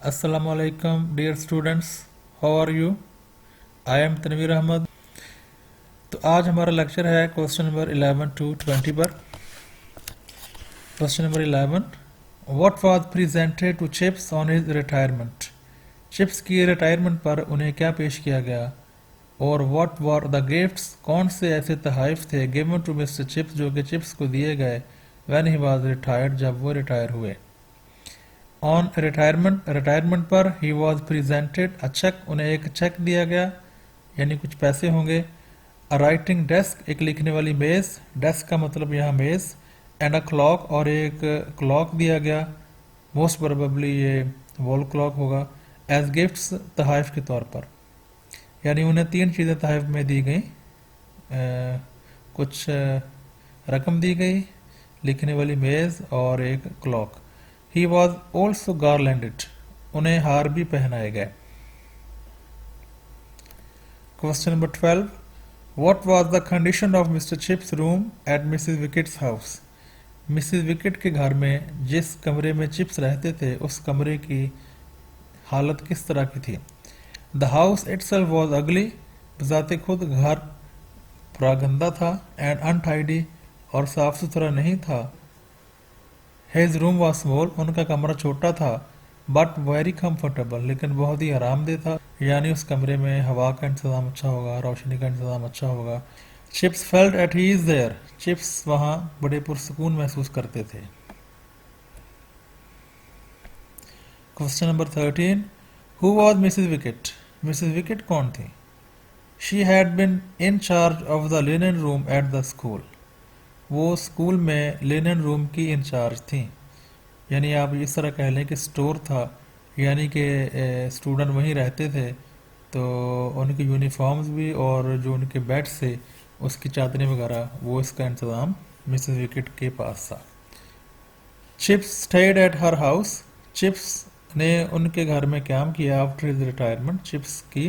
Assalamu alaikum dear students, how are you? I am Tanveer Ahmad. तो आज हमारा लेक्चर है क्वेश्चन नंबर 11 to 20 पर। Question number 11, What was presented to Chips on his retirement? Chips की retirement पर उन्हें क्या पेश किया गया? और what were the gifts? कौन से ऐसे तोहफे थे given to Mr. चिप्स जो कि चिप्स को दिए गए when he was retired, जब वो रिटायर हुए? ऑन रिटायरमेंट पर ही वॉज प्रेजेंटेड अ चेक, उन्हें एक चेक दिया गया यानी कुछ पैसे होंगे। अ राइटिंग डेस्क, एक लिखने वाली मेज़, डेस्क का मतलब यहाँ मेज़, एंड अ क्लॉक, और एक क्लॉक दिया गया, मोस्ट प्रोबेबली ये वॉल क्लॉक होगा, एज गिफ्ट्स, तोहफ़े के तौर पर। यानी उन्हें तीन चीज़ें तोहफ़े में दी गई, कुछ रकम दी गई, लिखने वाली मेज़ और एक clock. He was also garlanded, उन्हें हार भी पहनाए गए। Question number 12, What was the condition of Mr. Chips' room at Mrs. Wickett's house? Mrs. Wickett के घर में जिस कमरे में चिप्स रहते थे उस कमरे की हालत किस तरह की थी? The house itself was ugly, बजाते खुद घर पूरा गंदा था, and untidy, और साफ सुथरा नहीं था। His room was small, उनका कमरा छोटा था, but very comfortable, लेकिन बहुत ही आरामदेह था, यानी उस कमरे में हवा का इंतज़ाम अच्छा होगा, रोशनी का इंतज़ाम अच्छा होगा। Chips felt at ease there, chips वहाँ बड़े पुरसकून महसूस करते थे। Question number 13, Who was Mrs. Wickett? Mrs. Wickett कौन थी? She had been in charge of the linen room at the school. वो स्कूल में लिनन रूम की इंचार्ज थी, यानी आप इस तरह कह लें कि स्टोर था, यानी कि स्टूडेंट वहीं रहते थे, तो उनकी यूनिफॉर्म्स भी और जो उनके बेड्स थे उसकी चादरें वगैरह वो इसका इंतज़ाम मिसेस विकेट के पास था। Chips stayed at her house, chips ने उनके घर में काम किया आफ्टर हिज रिटायरमेंट, चिप्स की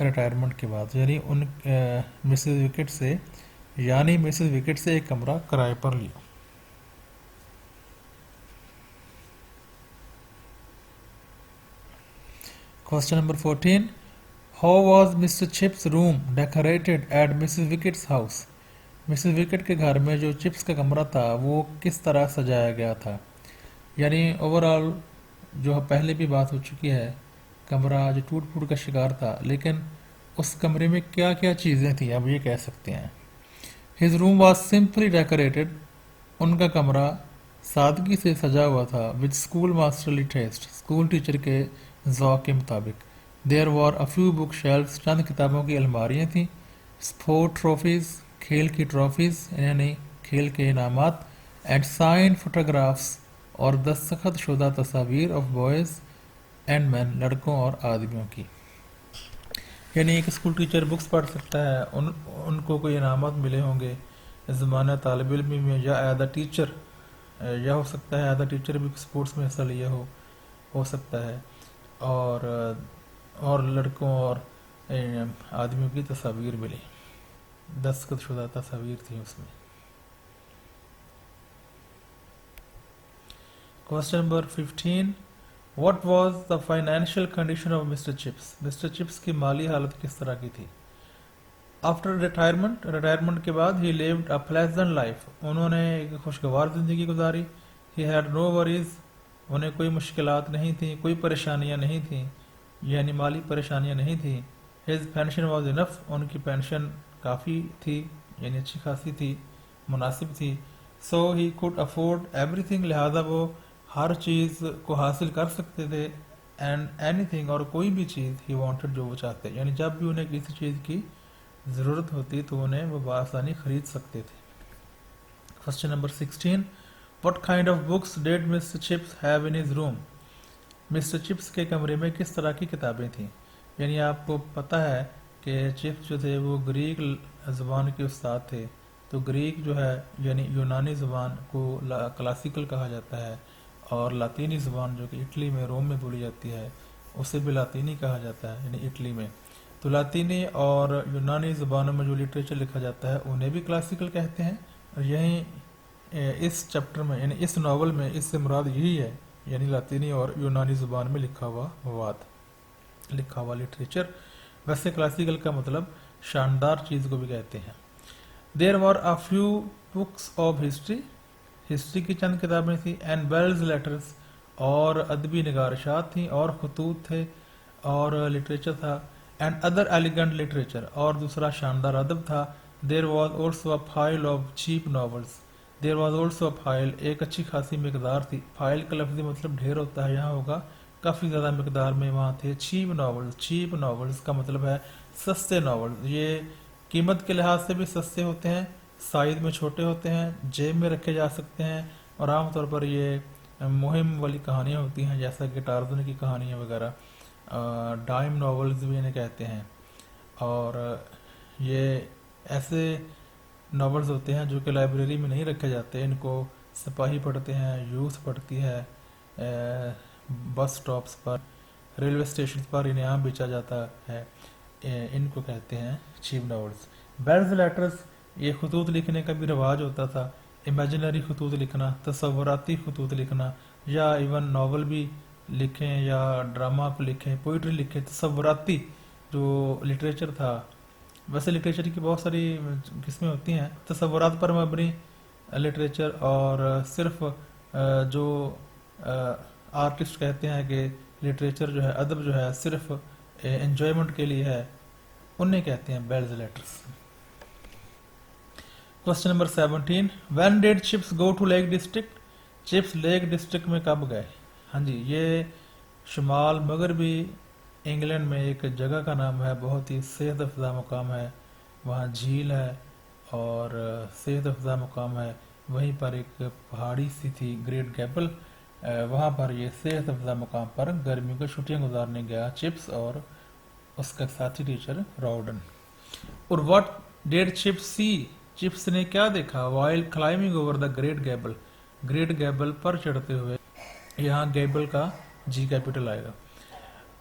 रिटायरमेंट के बाद, यानी उन मिसेस विकेट से यानी मिसेस विकेट से एक कमरा किराए पर लिया। Question number 14, how was mister chips room decorated eight Mrs wickets house? Mrs wicket के घर में जो चिप्स का कमरा था वो किस तरह सजाया गया था? यानी ओवरऑल जो पहले भी बात हो चुकी है, कमरा जो टूट फूट का शिकार था, लेकिन उस कमरे में क्या क्या चीज़ें थी अब ये कह सकते हैं। His room was simply decorated, उनका कमरा सादगी से सजा हुआ था, with school masterly taste, school teacher के ज़ौक़ के मुताबिक। There were a few book shelves, चंद किताबों की अलमारियाँ थीं, sport trophies, खेल की ट्रॉफीज़ यानी खेल के इनामात, and signed photographs, और दस्तखत शुदा तस्वीर of boys and men, लड़कों और आदमियों की। यानी एक स्कूल टीचर बुक्स पढ़ सकता है, उनको कोई इनामत मिले होंगे ज़माना तालिब इल्म में, या एज अ टीचर, या हो सकता है एज अ टीचर भी स्पोर्ट्स में हिस्सा लिया हो सकता है, और लड़कों और आदमियों की तस्वीर मिली, दस्तखत शुदा तस्वीर थी उसमें। Question number 15, What was the financial condition of Mr. Chips? Mr. Chips की माली हालत किस तरह की थी? After रिटायरमेंट के बाद he lived a pleasant life, उन्होंने एक खुशगवार ज़िंदगी गुजारी। He had no worries, उन्हें कोई मुश्किलात नहीं थी, कोई परेशानियां नहीं थी, यानी माली परेशानियां नहीं थी। His pension was enough, उनकी पेंशन काफ़ी थी, यानी अच्छी खासी थी, मुनासिब थी। So he could afford everything, लिहाजा वो हर चीज़ को हासिल कर सकते थे, एंड एनीथिंग, और कोई भी चीज़ ही वांटेड, जो वो चाहते, यानी जब भी उन्हें किसी चीज़ की ज़रूरत होती तो उन्हें वो बआसानी ख़रीद सकते थे। Question number 16, what kind of books did mister chips have in his room? Mister chips के कमरे में किस तरह की किताबें थीं? यानी आपको पता है कि चिप्स जो थे वो ग्रीक ज़बान के उस्ताद थे, तो ग्रीक जो है यानी यूनानी ज़बान को क्लासिकल कहा जाता है, और लातीनी ज़बान जो कि इटली में, रोम में बोली जाती है, उसे भी लातीनी कहा जाता है, यानी इटली में। तो लातीनी और यूनानी ज़बानों में जो लिटरेचर लिखा जाता है उन्हें भी क्लासिकल कहते हैं। और यहीं इस चैप्टर में, यानी इस नावल में, इससे मुराद यही है यानी लातीनी और यूनानी ज़ुबान में लिखा हुआ मवाद, लिखा हुआ लिटरेचर। वैसे क्लासिकल का मतलब शानदार चीज़ को भी कहते हैं। There were a few books of history, history की चंद किताबें थी, एंड बेल्स लेटर्स, और अदबी निगारशात थी, और खतूत थे, और लिटरेचर था, एंड अदर एलिगेंट लिटरेचर, और दूसरा शानदार अदब था। There was also a file of cheap novels, there was also a file, एक अच्छी खासी मकदार थी। फाइल का लफ्ज़ी मतलब ढेर होता है, यहाँ होगा काफ़ी ज़्यादा मकदार में वहाँ थे। चीप नॉवल्स, चीप नॉवल्स का मतलब है सस्ते नॉवल। ये कीमत के लिहाज से भी सस्ते होते हैं, साइज में छोटे होते हैं, जेब में रखे जा सकते हैं, और आमतौर पर ये मुहिम वाली कहानियाँ होती हैं, जैसा कि टार्ज़न की कहानियाँ वगैरह। डाइम नॉवेल्स भी इन्हें कहते हैं। और ये ऐसे नॉवेल्स होते हैं जो कि लाइब्रेरी में नहीं रखे जाते, इनको सिपाही पढ़ते हैं, यूथ पढ़ती है, बस स्टॉप्स पर, रेलवे स्टेशन पर इन्हें आम बेचा जाता है। इनको कहते हैं चीप नॉवेल्स। बेल्स लेटर्स, ये खतूत लिखने का भी रिवाज होता था। इमेजिनरी खतूत लिखना, तस्वुराती खतूत लिखना, या इवन नावल भी लिखें या ड्रामा पे लिखें, पोइट्री लिखें, तस्वुराती जो लिटरेचर था। वैसे लिटरेचर की बहुत सारी किस्में होती हैं, तस्वुरात पर मबनी लिटरेचर, और सिर्फ जो आर्टिस्ट कहते हैं कि लिटरेचर जो है, अदब जो है सिर्फ एंजॉयमेंट के लिए है, उन्हें कहते हैं belles lettres. Question number 17, when did Chips go to Lake District, Chips Lake District में कब गए? हाँ जी, ये शुमाल मगरबी इंग्लैंड में एक जगह का नाम है, बहुत ही सेहत अफजा मुकाम है, वहाँ झील है और सेहत अफजा मुकाम है। वहीं पर एक पहाड़ी सी थी ग्रेट गैबल, वहाँ पर ये सेहत अफजा मुकाम पर गर्मियों की छुट्टियाँ गुजारने गया चिप्स और उसका साथी टीचर राउडन। और what did Chips see, Chips ने क्या देखा? While climbing over the Great Gable, Great Gable पर चढ़ते हुए। यहाँ गैबल का जी कैपिटल आएगा।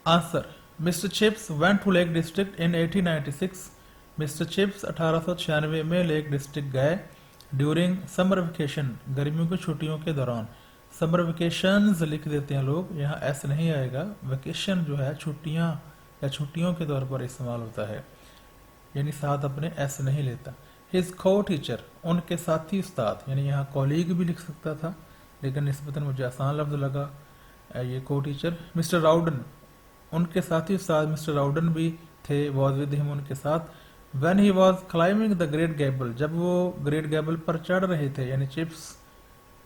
Answer, Mister Chips went to Lake District in 1896, Mister Chips 1896 में लेक डिस्ट्रिक्ट गए। ड्यूरिंग समर वेकेशन, गर्मियों की छुट्टियों के दौरान। समर वेकेशंस लिख देते हैं लोग, यहाँ एस नहीं आएगा। वेकेशन जो है छुट्टियाँ या छुट्टियों के तौर पर इस्तेमाल होता है, यानी साथ अपने एस नहीं लेता। हिज को टीचर, उनके साथी उस्ताद, यानी यहाँ कॉलीग भी लिख सकता था लेकिन निस्बतन मुझे आसान लफ्ज़ लगा ये को टीचर। मिस्टर राउडन, उनके साथी उस्ताद मिस्टर राउडन भी थे, वॉज विद हिम, उनके साथ। When he was climbing the Great Gable, जब वो ग्रेट गैबल पर चढ़ रहे थे, यानी चिप्स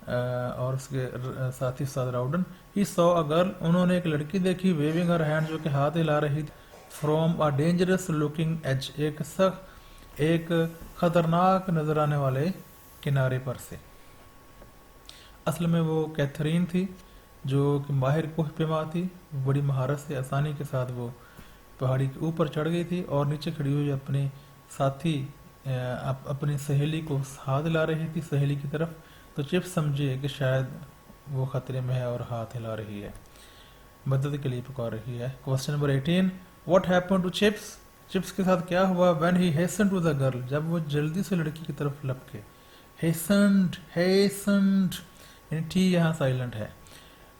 और उसके साथी उस्ताद राउडन। ही सॉ अ गर्ल, उन्होंने एक लड़की देखी, वेविंग हर हैंड, जो कि हाथ हिला रही थी। From a dangerous looking edge, एक खतरनाक नजर आने वाले किनारे पर से। असल में वो कैथरीन थी जो कि माहिर कोह पेमा थी, बड़ी महारत से आसानी के साथ वो पहाड़ी के ऊपर चढ़ गई थी और नीचे खड़ी हुई अपने साथी अपनी सहेली को हाथ हिला रही थी सहेली की तरफ। तो चिप्स समझे कि शायद वो खतरे में है और हाथ हिला रही है, मदद के लिए पुकार रही है। Question number 18, what happened to Chips, Chips के साथ क्या हुआ? When he hastened to the girl, जब वो जल्दी से लड़की की तरफ लपके। हेस्टेंड, हेस्टेंड, यानी टी यहाँ साइलेंट है।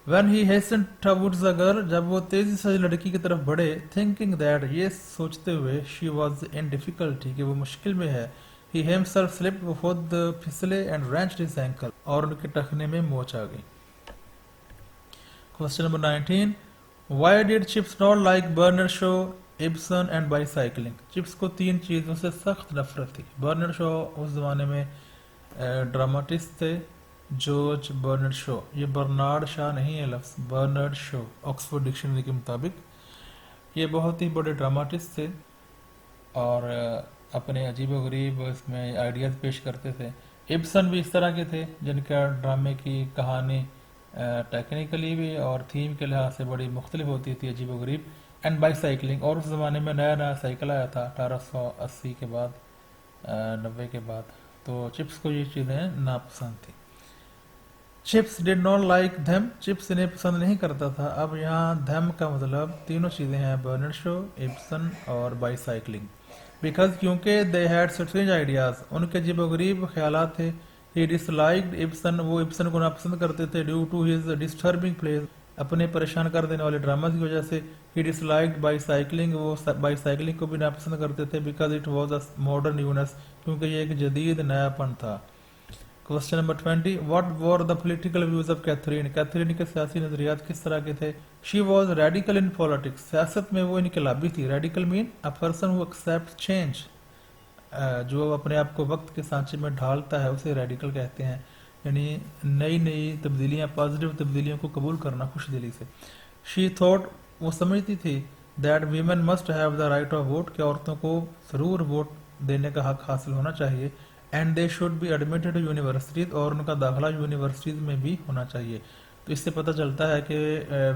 When he hastened towards the girl, जब वो तेजी से लड़की की तरफ बढ़े। थिंकिंग दैट, ये सोचते हुए, शी वाज इन डिफिकल्टी, कि वो मुश्किल में है। ही हिमसेल्फ स्लिप्ड, वो खुद फिसले, एंड रेंच्ड हिज एंकल, और उनके टखने में मोच आ गई। Question number 19, why did Chips not like Bernard Shaw, Ibsen and bicycling, Chips को तीन चीज़ों से सख्त नफरत थी। बर्नर्ड शॉ उस ज़माने में ड्रामाटिस्ट थे, जॉर्ज बर्नर्ड शॉ, ये बर्नार्ड शाह नहीं है लफ्ज़, बर्नर्ड शॉ ऑक्सफोर्ड डिक्शनरी के मुताबिक। ये बहुत ही बड़े ड्रामाटिस्ट थे और अपने अजीब व गरीब इसमें आइडियाज़ पेश करते थे। इब्सन भी इस तरह के थे जिनका ड्रामे की कहानी टेक्निकली भी और थीम के लिहाज से बड़ी मुख्तलिफ होती थी, अजीब व गरीब। एंड बाईसाइकिलिंग, और उस ज़माने में नया नया साइकिल आया था 1880 के बाद 90 के बाद, तो चिप्स को ये चीज़ें नापसंद थी। Chips did not like them, chips इन्हें पसंद नहीं करता था। अब यहाँ देम का मतलब तीनों चीज़ें हैं, बर्नर्ड शॉ, इब्सन और बाईसाइकिलिंग। बिकॉज, क्योंकि दे हैड स्ट्रेंज आइडियाज़, उनके अजीब व गरीब ख्यालात थे। He disliked Ibsen, वो इब्सन को नापसंद करते थे due to his disturbing plays, अपने परेशान कर देने वाले ड्रामा की वजह से. He disliked बाईसाइकिलिंग, वो बाईसाइकिलिंग को भी नापसंद करते थे because it was a modern newness, क्योंकि ये एक जदीद नयापन था. Question number 20. What were the political views of Catherine? Catherine के सियासी नजरियात किस तरह के थे? She was radical in politics, सियासत में वो इनकलाबी थी. Radical mean a person who accept change, जो अपने आप को वक्त के सांचे में ढालता है उसे रेडिकल कहते हैं, यानी नई नई तब्दीलियां, पॉजिटिव तब्दीलियों को कबूल करना खुश दिली से. शी थॉट, वो समझती थी, that women must have the right of vote, कि औरतों को ज़रूर वोट देने का हक हासिल होना चाहिए. And they should be admitted to universities, और उनका दाखिला यूनिवर्सिटीज़ में भी होना चाहिए. तो इससे पता चलता है कि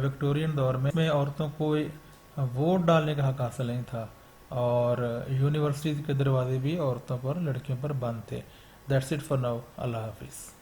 विक्टोरियन दौर में औरतों को वोट डालने का हक हासिल नहीं था, और यूनिवर्सिटीज़ के दरवाजे भी औरतों पर, लड़कियों पर बंद थे. That's it for now. अल्लाह हाफिज़.